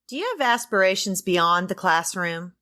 Do you have aspirations beyond the classroom?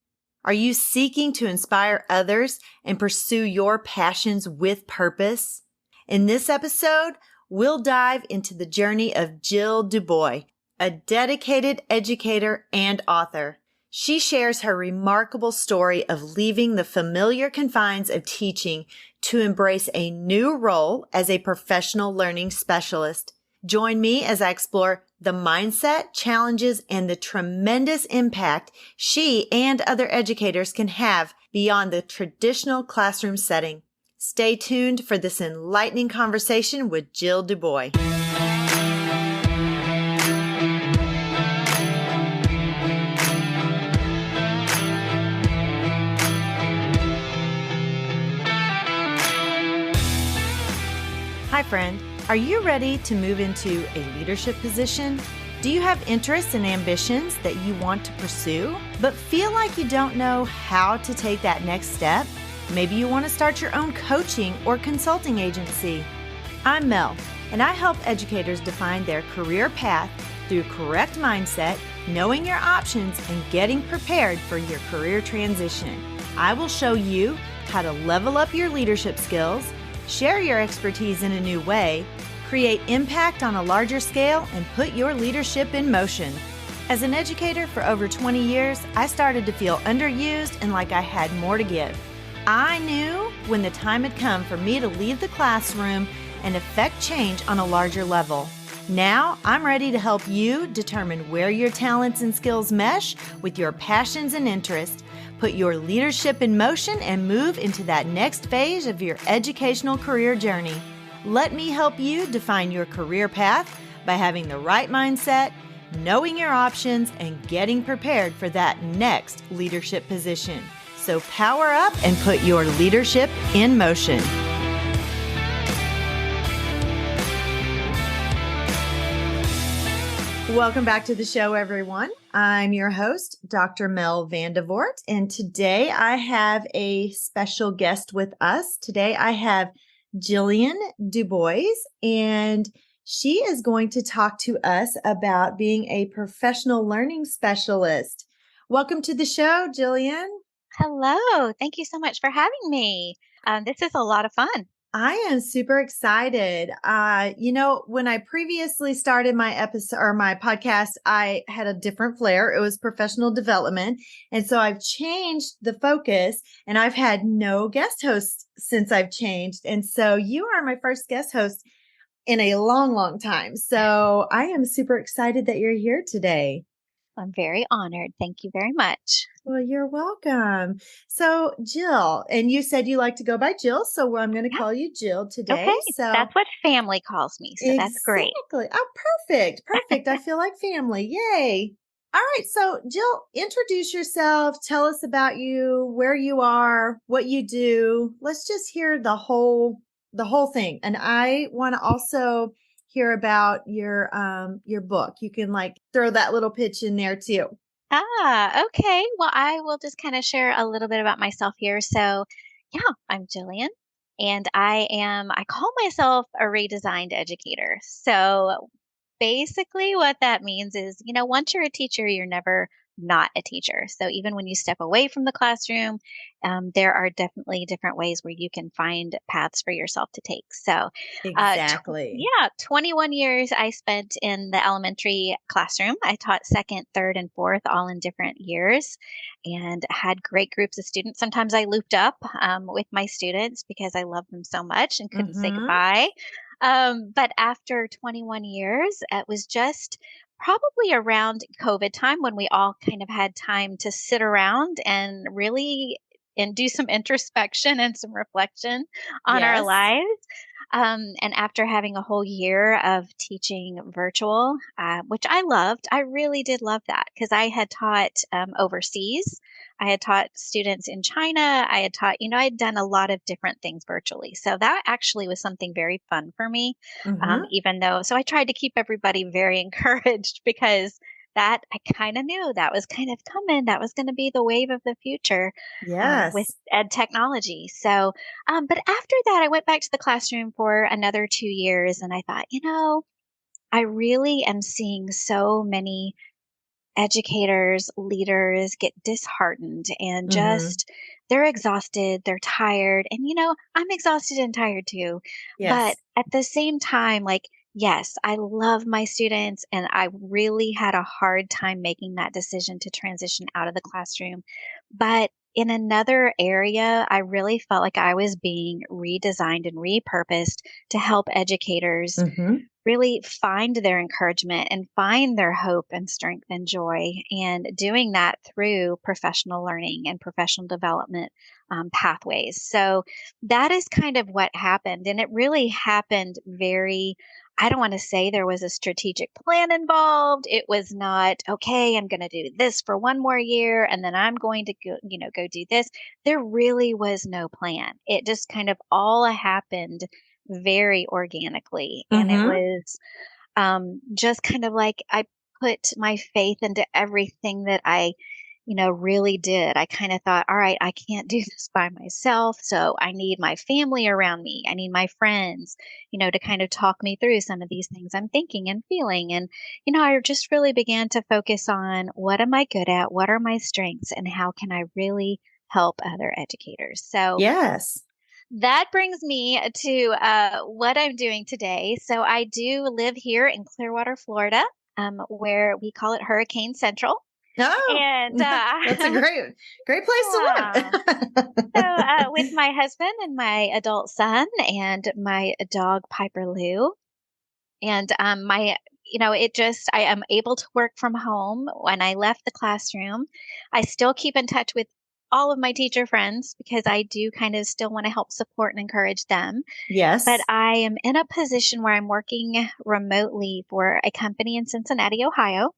Are you seeking to inspire others and pursue your passions with purpose? In this episode, we'll dive into the journey of Jill DuBois, a dedicated educator and author. She shares her remarkable story of leaving the familiar confines of teaching to embrace a new role as a professional learning specialist. Join me as I explore the mindset, challenges, and the tremendous impact she and other educators can have beyond the traditional classroom setting. Stay tuned for this enlightening conversation with Jill DuBois. Hi, friend. Are you ready to move into a leadership position? Do you have interests and ambitions that you want to pursue, but feel like you don't know how to take that next step? Maybe you want to start your own coaching or consulting agency. I'm Mel, and I help educators define their career path through correct mindset, knowing your options, and getting prepared for your career transition. I will show you how to level up your leadership skills, share your expertise in a new way, create impact on a larger scale, and put your leadership in motion. As an educator for over 20 years, I started to feel underused and like I had more to give. I knew when the time had come for me to leave the classroom and affect change on a larger level. Now, I'm ready to help you determine where your talents and skills mesh with your passions and interests. Put your leadership in motion and move into that next phase of your educational career journey. Let me help you define your career path by having the right mindset, knowing your options, and getting prepared for that next leadership position. So power up and put your leadership in motion. Welcome back to the show, everyone. I'm your host, Dr. Mel Vandevort, and today I have a special guest with us. Today I have Jillian DuBois, and she is going to talk to us about being a professional learning specialist. Welcome to the show, Jillian. Hello. Thank you so much for having me. This is a lot of fun. I am super excited. When I previously started my episode or my podcast, I had a different flair. It was professional development. And so I've changed the focus, and I've had no guest hosts since I've changed. And so you are my first guest host in a long, long time. So I am super excited that you're here today. I'm very honored. Thank you very much. Well, you're welcome. So, Jill, and you said you like to go by Jill, so I'm going to call you Jill today. Okay. So That's what family calls me. So that's great. Exactly. Oh, perfect. Perfect. I feel like family. Yay. All right. So, Jill, introduce yourself. Tell us about you, where you are, what you do. Let's just hear the whole thing. And I want to also hear about your book. You can throw that little pitch in there too. Okay. Well, I will just kind of share a little bit about myself here. So, yeah, I'm Jillian, and I call myself a redesigned educator. So, basically, what that means is, once you're a teacher, you're never not a teacher. So, even when you step away from the classroom, there are definitely different ways where you can find paths for yourself to take. So, Exactly. 21 years I spent in the elementary classroom. I taught second, third, and fourth, all in different years, and had great groups of students. Sometimes I looped up with my students because I loved them so much and couldn't say goodbye. But after 21 years, it was just probably around COVID time when we all kind of had time to sit around and really and do some introspection and some reflection on our Yes. lives. And after having a whole year of teaching virtual, which I loved, I really did love that because I had taught overseas. I had taught students in China. I had taught, I had done a lot of different things virtually. So that actually was something very fun for me, so I tried to keep everybody very encouraged because that I kind of knew that was kind of coming. That was going to be the wave of the future with Yes. ed technology. So, but after that, I went back to the classroom for another 2 years and I thought, I really am seeing so many educators, leaders get disheartened and Mm-hmm. just they're exhausted, they're tired. And, I'm exhausted and tired too. But Yes. at the same time, like, yes, I love my students and I really had a hard time making that decision to transition out of the classroom. But in another area, I really felt like I was being redesigned and repurposed to help educators Mm-hmm. really find their encouragement and find their hope and strength and joy, and doing that through professional learning and professional development pathways. So that is kind of what happened. And it really happened very, I don't want to say there was a strategic plan involved. It was not, okay, I'm going to do this for one more year and then I'm going to go, go do this. There really was no plan. It just kind of all happened very organically. And it Mm-hmm. was just kind of like I put my faith into everything that I, really did. I kind of thought, all right, I can't do this by myself. So I need my family around me. I need my friends, to kind of talk me through some of these things I'm thinking and feeling. And, I just really began to focus on what am I good at? What are my strengths? And how can I really help other educators? So, Yes. that brings me to what I'm doing today. So I do live here in Clearwater, Florida, where we call it Hurricane Central. Oh, And that's a great place to yeah. live. So with my husband and my adult son and my dog Piper Lou, and I am able to work from home. When I left the classroom, I still keep in touch with all of my teacher friends because I do kind of still want to help support and encourage them. But Yes. I am in a position where I'm working remotely for a company in Cincinnati, Ohio.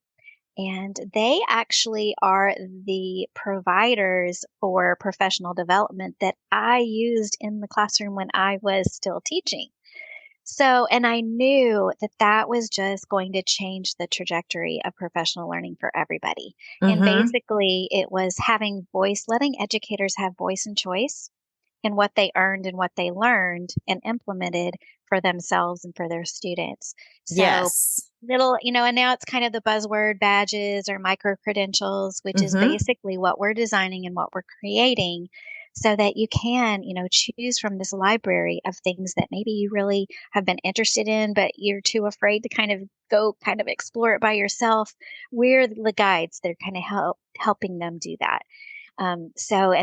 And they actually are the providers for professional development that I used in the classroom when I was still teaching. So, and I knew that that was just going to change the trajectory of professional learning for everybody. And Mm-hmm. basically, it was having voice, letting educators have voice and choice in what they earned and what they learned and implemented for themselves and for their students. So, Yes. little, and now it's kind of the buzzword badges or micro credentials, which is Mm-hmm. basically what we're designing and what we're creating so that you can, choose from this library of things that maybe you really have been interested in, but you're too afraid to kind of go kind of explore it by yourself. We're the guides that are kind of helping them do that. And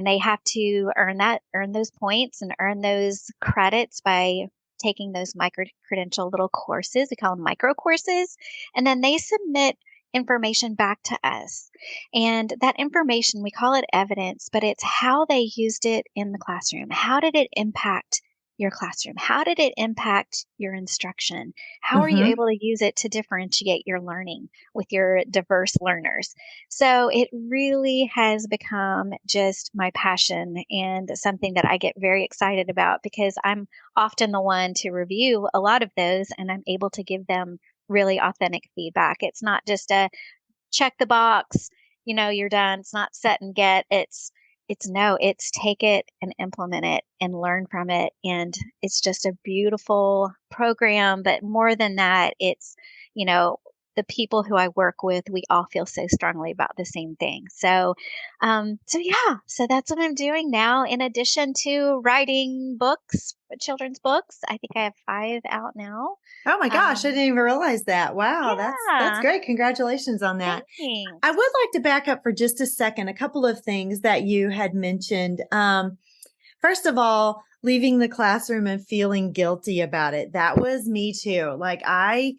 they have to earn those points and earn those credits by taking those micro credential little courses. We call them micro courses. And then they submit information back to us. And that information, we call it evidence, but it's how they used it in the classroom. How did it impact your classroom? How did it impact your instruction? How are you Mm-hmm. able to use it to differentiate your learning with your diverse learners? So it really has become just my passion and something that I get very excited about because I'm often the one to review a lot of those and I'm able to give them really authentic feedback. It's not just a check the box, you're done. It's not set and get. It's no, it's take it and implement it and learn from it. And it's just a beautiful program. But more than that, it's, you know, the people who I work with, we all feel so strongly about the same thing. So yeah, so that's what I'm doing now. In addition to writing books, children's books, I think I have 5 out now. Oh my gosh, I Um, didn't even realize that. Wow, that's yeah, great. Congratulations on that. I would thanks. like to back up for just a second. A couple of things that you had mentioned. First of all, leaving the classroom and feeling guilty about it. That was me too. Like I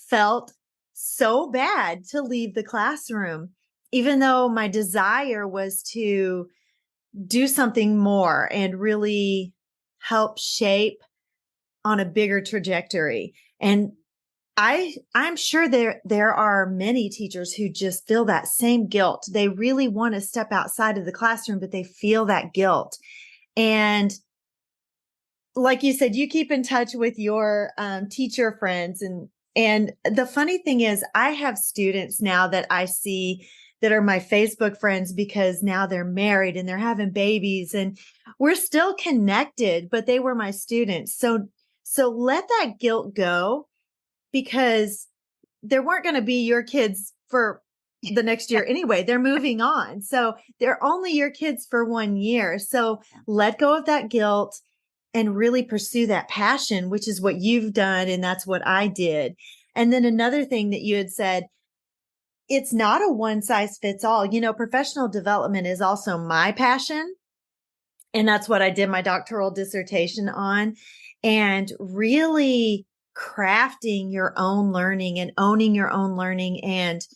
felt so bad to leave the classroom, even though my desire was to do something more and really help shape on a bigger trajectory. And I'm sure there are many teachers who just feel that same guilt. They really want to step outside of the classroom, but they feel that guilt. And like you said, you keep in touch with your teacher friends, and the funny thing is, I have students now that I see that are my Facebook friends because now they're married and they're having babies, and we're still connected. But they were my students, so let that guilt go because there weren't going to be your kids for the next year anyway. They're moving on. So they're only your kids for 1 year. So let go of that guilt and really pursue that passion, which is what you've done. And that's what I did. And then another thing that you had said, it's not a one size fits all. Professional development is also my passion. And that's what I did my doctoral dissertation on. And really crafting your own learning and owning your own learning and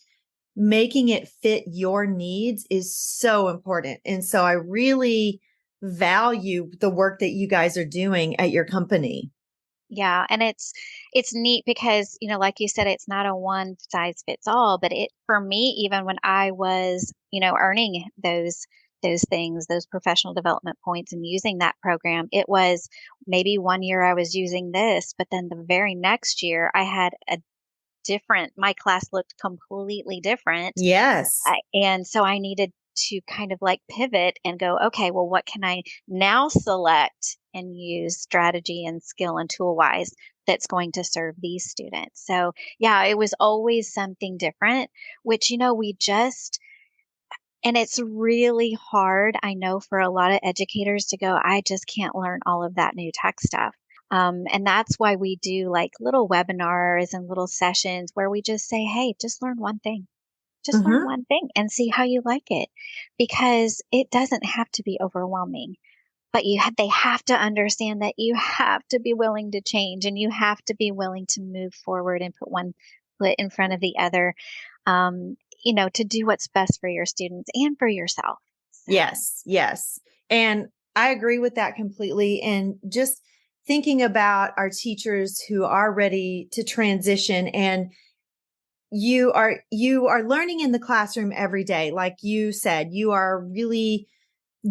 making it fit your needs is so important. And so I really value the work that you guys are doing at your company. Yeah, and it's neat because, like you said, it's not a one size fits all, but it for me, even when I was, earning those things, those professional development points and using that program, it was maybe 1 year I was using this, but then the very next year I had my class looked completely different. Yes. And so I needed to kind of like pivot and go, okay, well, what can I now select and use strategy and skill and tool wise that's going to serve these students? So yeah, it was always something different, which, and it's really hard, I know, for a lot of educators to go, I just can't learn all of that new tech stuff. And that's why we do like little webinars and little sessions where we just say, hey, just learn one thing. Just learn Mm-hmm. one thing and see how you like it, because it doesn't have to be overwhelming, but they have to understand that you have to be willing to change and you have to be willing to move forward and put one foot in front of the other, to do what's best for your students and for yourself. So, Yes. Yes. And I agree with that completely. And just thinking about our teachers who are ready to transition, and you are learning in the classroom every day. Like you said, you are really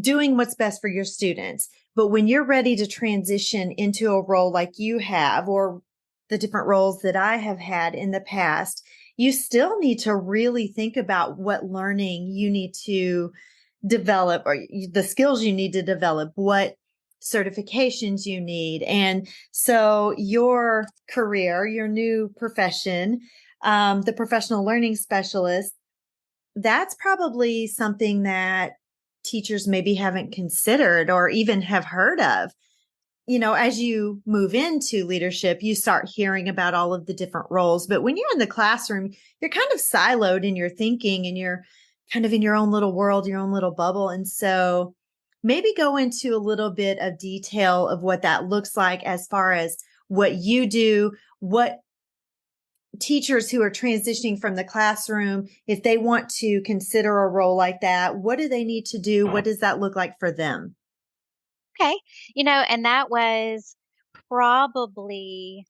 doing what's best for your students. But when you're ready to transition into a role like you have, or the different roles that I have had in the past, you still need to really think about what learning you need to develop, or the skills you need to develop, what certifications you need. And so your career, your new profession, the professional learning specialist, that's probably something that teachers maybe haven't considered or even have heard of. As you move into leadership, you start hearing about all of the different roles. But when you're in the classroom, you're kind of siloed in your thinking and you're kind of in your own little world, your own little bubble. And so maybe go into a little bit of detail of what that looks like as far as what you do, what teachers who are transitioning from the classroom, if they want to consider a role like that, what do they need to do? What does that look like for them? okay. And that was probably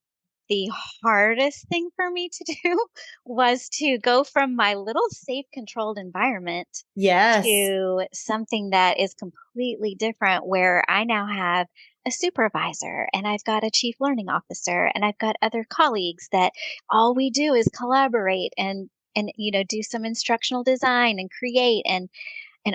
the hardest thing for me to do was to go from my little safe, controlled environment Yes. to something that is completely different, where I now have a supervisor and I've got a chief learning officer and I've got other colleagues that all we do is collaborate and do some instructional design and create and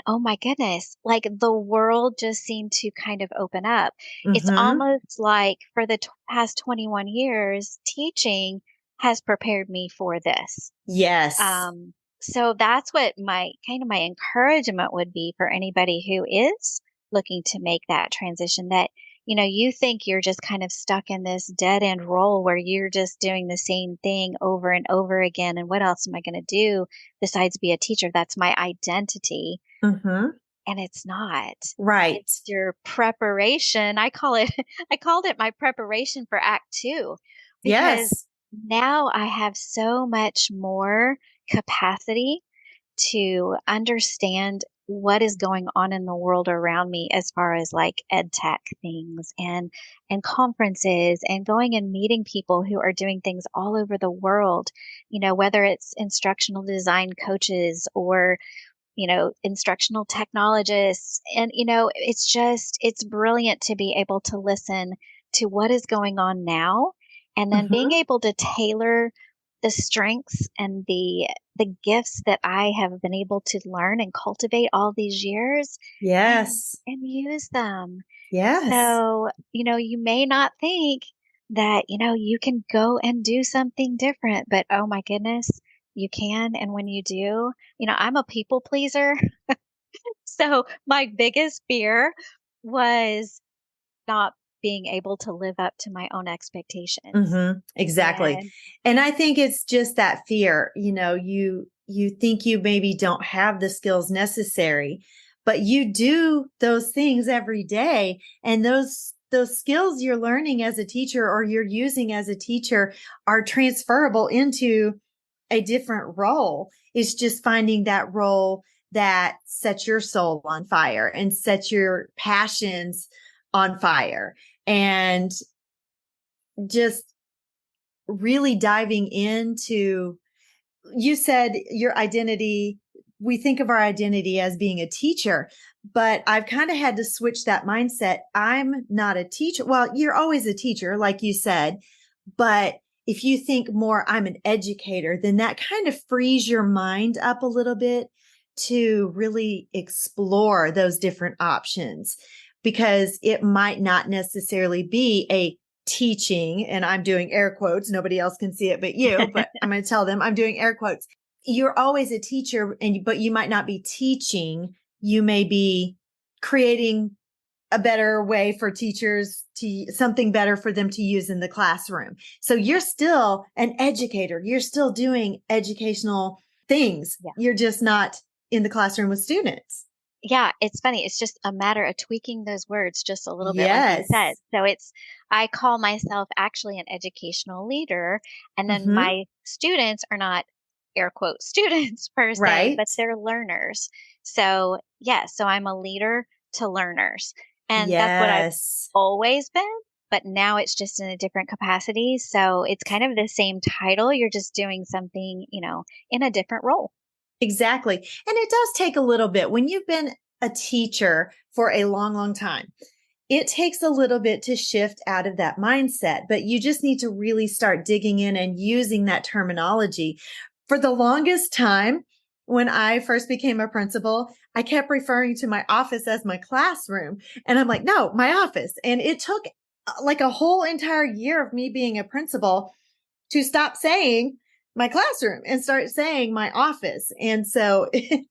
oh my goodness, like the world just seemed to kind of open up. It's Mm-hmm. almost like for the past 21 years, teaching has prepared me for this. Yes. Um, so that's what my encouragement would be for anybody who is looking to make that transition, that, you think you're just kind of stuck in this dead end role where you're just doing the same thing over and over again. And what else am I going to do besides be a teacher? That's my identity. Mm-hmm. And it's not. Right. It's your preparation. I called it my preparation for Act 2, because Yes. now I have so much more capacity to understand what is going on in the world around me, as far as like ed tech things and conferences and going and meeting people who are doing things all over the world, whether it's instructional design coaches or instructional technologists. And, it's brilliant to be able to listen to what is going on now, and then being Mm-hmm. able to tailor the strengths and the gifts that I have been able to learn and cultivate all these years, Yes. and use them. Yes. So, you may not think that, you can go and do something different, but oh my goodness, you can. And when you do, I'm a people pleaser. So my biggest fear was not being able to live up to my own expectations. Exactly. And And I think it's just that fear, you think you maybe don't have the skills necessary, but you do those things every day. And those skills you're learning as a teacher or you're using as a teacher are transferable into a different role. It's just finding that role that sets your soul on fire and sets your passions on fire. And just really diving into, you said your identity, we think of our identity as being a teacher, but I've kind of had to switch that mindset. I'm not a teacher. Well, you're always a teacher, like you said, but if you think more, I'm an educator, then that kind of frees your mind up a little bit to really explore those different options, because it might not necessarily be a teaching, and I'm doing air quotes. Nobody else can see it but you, but I'm going to tell them I'm doing air quotes. You're always a teacher, but you might not be teaching. You may be creating a better way for teachers to something better for them to use in the classroom. So you're still an educator. You're still doing educational things. yeah. You're just not in the classroom with students. Yeah, it's funny. It's just a matter of tweaking those words just a little bit, like you said. Yes. So I call myself actually an educational leader, and then Mm-hmm. my students are not air quote students per se, Right. but they're learners. So, yeah, so I'm a leader to learners. And that's what I've Yes. always been, but now it's just in a different capacity. So it's kind of the same title. You're just doing something, in a different role. Exactly. And it does take a little bit when you've been a teacher for a long, long time. It takes a little bit to shift out of that mindset, but you just need to really start digging in and using that terminology. For the longest time, when I first became a principal, I kept referring to my office as my classroom. And I'm like, no, my office. And it took like a whole entire year of me being a principal to stop saying my classroom and start saying my office. And so it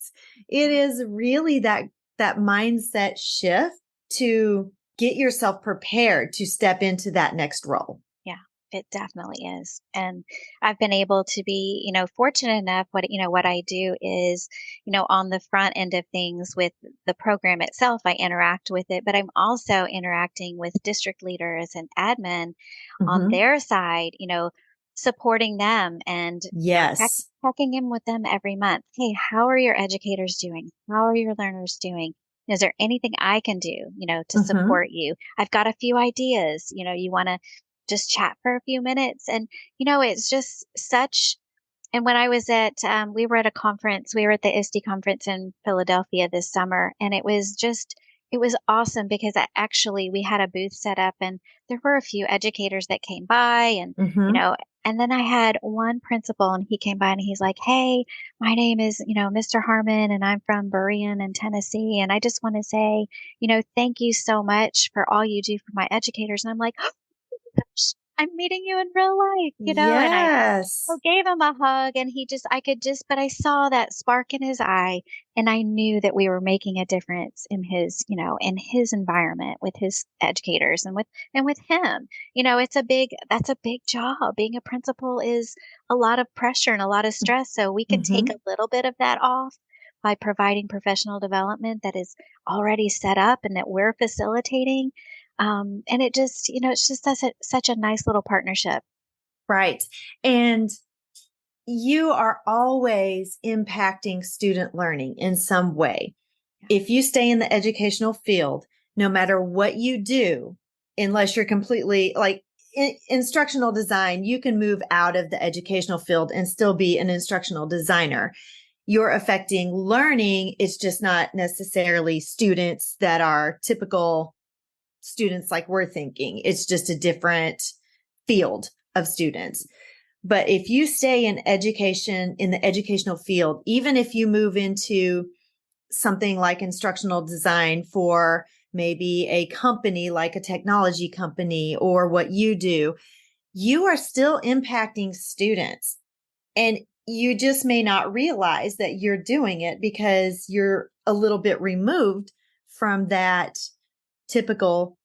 is really that mindset shift to get yourself prepared to step into that next role. Yeah, it definitely is. And I've been able to be, fortunate enough what I do is, on the front end of things with the program itself, I interact with it, but I'm also interacting with district leaders and admin on Mm-hmm. their side, supporting them and, Yes. checking in with them every month. Hey, how are your educators doing? How are your learners doing? Is there anything I can do, to Mm-hmm. support you? I've got a few ideas, you want to just chat for a few minutes. And, it's just such, and when I was we were at a conference, we were at the ISTE conference in Philadelphia this summer, and it was awesome because we had a booth set up and there were a few educators that came by and, you Mm-hmm. know, and then I had one principal and he came by and he's like, hey, my name is, Mr. Harmon and I'm from Berean in Tennessee. And I just want to say, thank you so much for all you do for my educators. And I'm like, gosh, I'm meeting you in real life, and I Yes. gave him a hug and but I saw that spark in his eye and I knew that we were making a difference in his, in his environment with his educators and with him. That's a big job. Being a principal is a lot of pressure and a lot of stress. So we can take Mm-hmm. a little bit of that off by providing professional development that is already set up and that we're facilitating. And it just, it's just such a nice little partnership. Right. And you are always impacting student learning in some way. If you stay in the educational field, no matter what you do, unless you're completely like instructional design, you can move out of the educational field and still be an instructional designer. You're affecting learning. It's just not necessarily students that are typical students like we're thinking. It's just a different field of students. But if you stay in education, in the educational field, even if you move into something like instructional design for maybe a company like a technology company or what you do, you are still impacting students. And you just may not realize that you're doing it because you're a little bit removed from that typical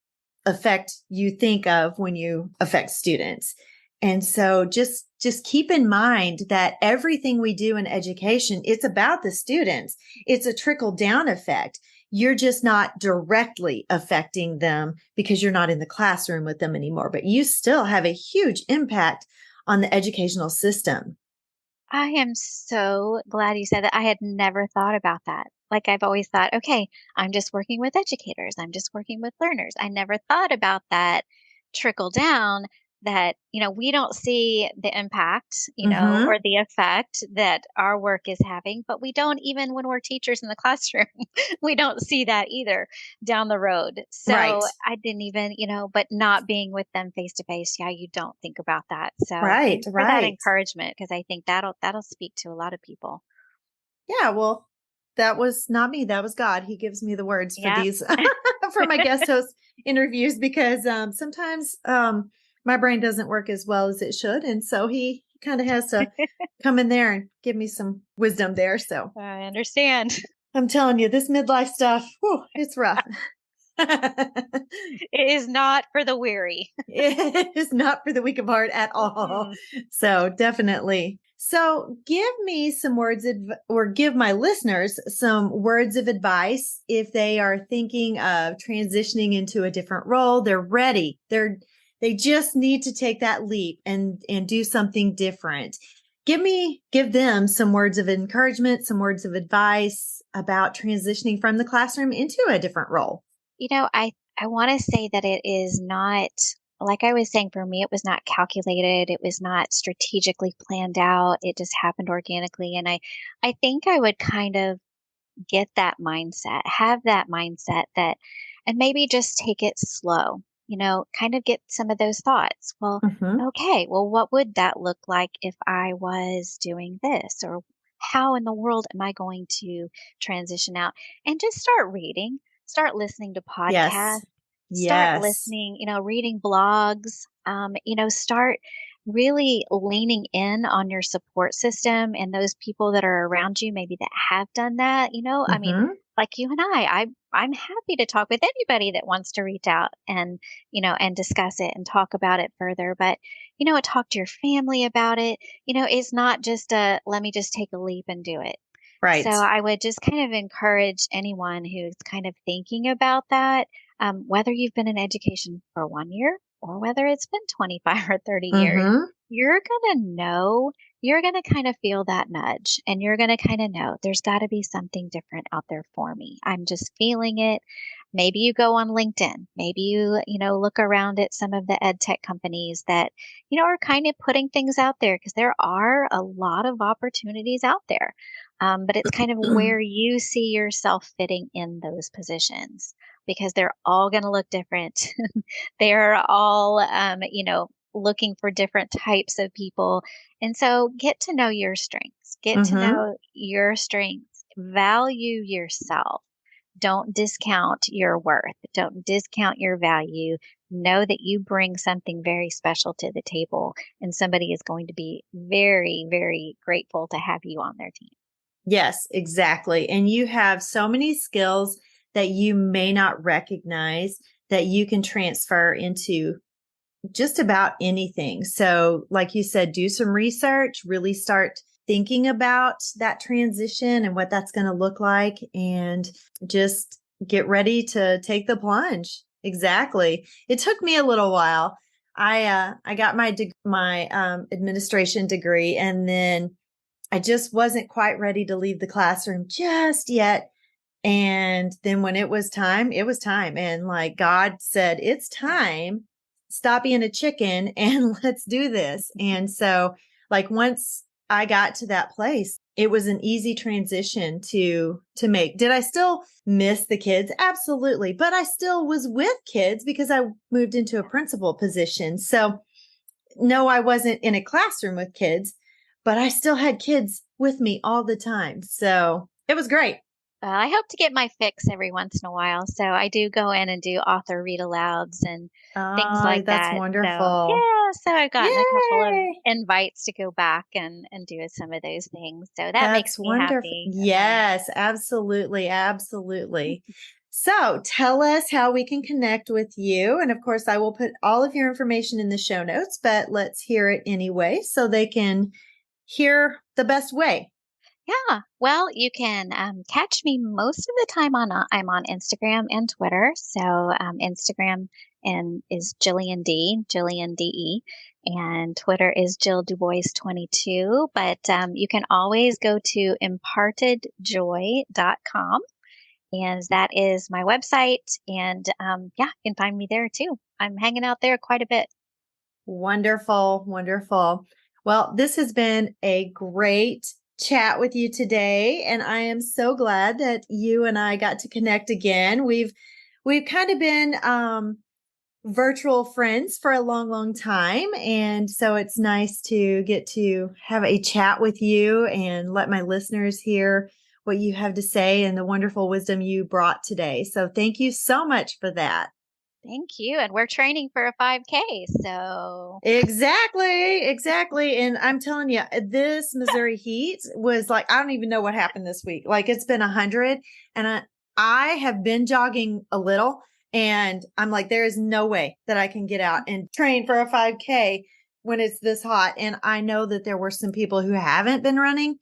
effect you think of when you affect students. And so just keep in mind that everything we do in education, it's about the students. It's a trickle down effect. You're just not directly affecting them because you're not in the classroom with them anymore, but you still have a huge impact on the educational system. I am so glad you said that. I had never thought about that. Like I've always thought, okay, I'm just working with educators. I'm just working with learners. I never thought about that trickle down that, we don't see the impact, Mm-hmm. or the effect that our work is having, but we don't even when we're teachers in the classroom, we don't see that either down the road. Right. So I didn't even, but not being with them face to face, yeah, you don't think about that. So Right. thanks for that Right. encouragement because I think that'll speak to a lot of people. Yeah, well, that was not me. That was God. He gives me the words for Yeah. these for my guest host interviews because sometimes my brain doesn't work as well as it should. And so he kind of has to come in there and give me some wisdom there. So I understand. I'm telling you, this midlife stuff, whew, it's rough. It is not for the weary. It is not for the weak of heart at all. Mm-mm. So definitely. So give me some words or give my listeners some words of advice if they are thinking of transitioning into a different role. They're ready. They just need to take that leap and do something different. Give them some words of encouragement, some words of advice about transitioning from the classroom into a different role. I want to say that it is not, like I was saying, for me, it was not calculated. It was not strategically planned out. It just happened organically. And I think I would kind of get that mindset, have that mindset and maybe just take it slow, kind of get some of those thoughts. Well, Mm-hmm. okay, well, what would that look like if I was doing this? Or how in the world am I going to transition out? And just start reading, start listening to podcasts, Yes. start Yes. listening, reading blogs, start really leaning in on your support system and those people that are around you maybe that have done that. I mean, Mm-hmm. like you and I'm happy to talk with anybody that wants to reach out and, and discuss it and talk about it further. But, talk to your family about it. It's not just a let me just take a leap and do it. So Right. I would just kind of encourage anyone who's kind of thinking about that, whether you've been in education for 1 year or whether it's been 25 or 30 years, Mm-hmm. you're going to know, you're going to kind of feel that nudge and you're going to kind of know there's got to be something different out there for me. I'm just feeling it. Maybe you go on LinkedIn. Maybe you look around at some of the ed tech companies that, are kind of putting things out there because there are a lot of opportunities out there. But it's kind of where you see yourself fitting in those positions because they're all going to look different. They're all, looking for different types of people. And so get to know your strengths, get to Mm-hmm. know your strengths, value yourself. Don't discount your worth. Don't discount your value. Know that you bring something very special to the table, and somebody is going to be very, very grateful to have you on their team. Yes, exactly. And you have so many skills that you may not recognize that you can transfer into just about anything. So, like you said, do some research, really start thinking about that transition and what that's going to look like, and just get ready to take the plunge. Exactly. It took me a little while. I got my administration degree, and then I just wasn't quite ready to leave the classroom just yet. And then when it was time, it was time. And like God said, it's time. Stop being a chicken and let's do this. And so, like, once I got to that place, it was an easy transition to make. Did I still miss the kids? Absolutely. But I still was with kids because I moved into a principal position. So no, I wasn't in a classroom with kids, but I still had kids with me all the time. So it was great. Well, I hope to get my fix every once in a while. So I do go in and do author read alouds and things Oh, like that's that. So wonderful. yeah, so I've gotten a couple of Yay! invites to go back and do some of those things. So that makes That's me wonderful. happy. Yes, absolutely. Absolutely. So tell us how we can connect with you. And of course, I will put all of your information in the show notes, but let's hear it anyway so they can hear the best way. Yeah. Well, you can catch me most of the time I'm on Instagram and Twitter. So Instagram and is Jillian DE, and Twitter is Jill DuBois 22. But you can always go to impartedjoy.com, and that is my website. And yeah, you can find me there too. I'm hanging out there quite a bit. Wonderful. Wonderful. Well, this has been a great chat with you today. And I am so glad that you and I got to connect again. We've kind of been, virtual friends for a long, long time. And so it's nice to get to have a chat with you and let my listeners hear what you have to say and the wonderful wisdom you brought today. So thank you so much for that. Thank you. And we're training for a 5K. So Exactly, exactly. And I'm telling you, this Missouri heat was like, I don't even know what happened this week. Like it's been 100 and I have been jogging a little and I'm like, there is no way that I can get out and train for a 5K when it's this hot. And I know that there were some people who haven't been running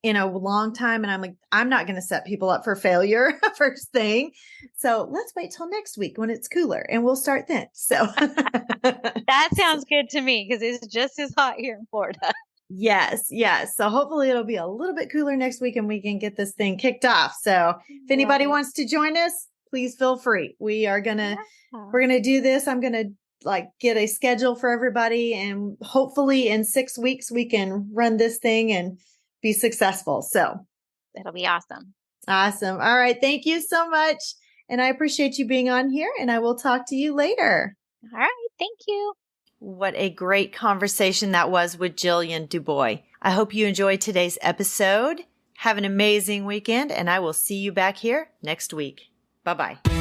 in a long time. And I'm like, I'm not going to set people up for failure first thing. So let's wait till next week when it's cooler and we'll start then. So that sounds good to me because it's just as hot here in Florida. yes, yes. So hopefully it'll be a little bit cooler next week and we can get this thing kicked off. So if anybody Right. wants to join us, please feel free. We're going Yeah. to do this. I'm going to like get a schedule for everybody and hopefully in 6 weeks we can run this thing and be successful. So It'll be awesome. awesome. All right. Thank you so much. And I appreciate you being on here and I will talk to you later. All right. Thank you. What a great conversation that was with Jillian DuBois. I hope you enjoyed today's episode. Have an amazing weekend and I will see you back here next week. Bye-bye.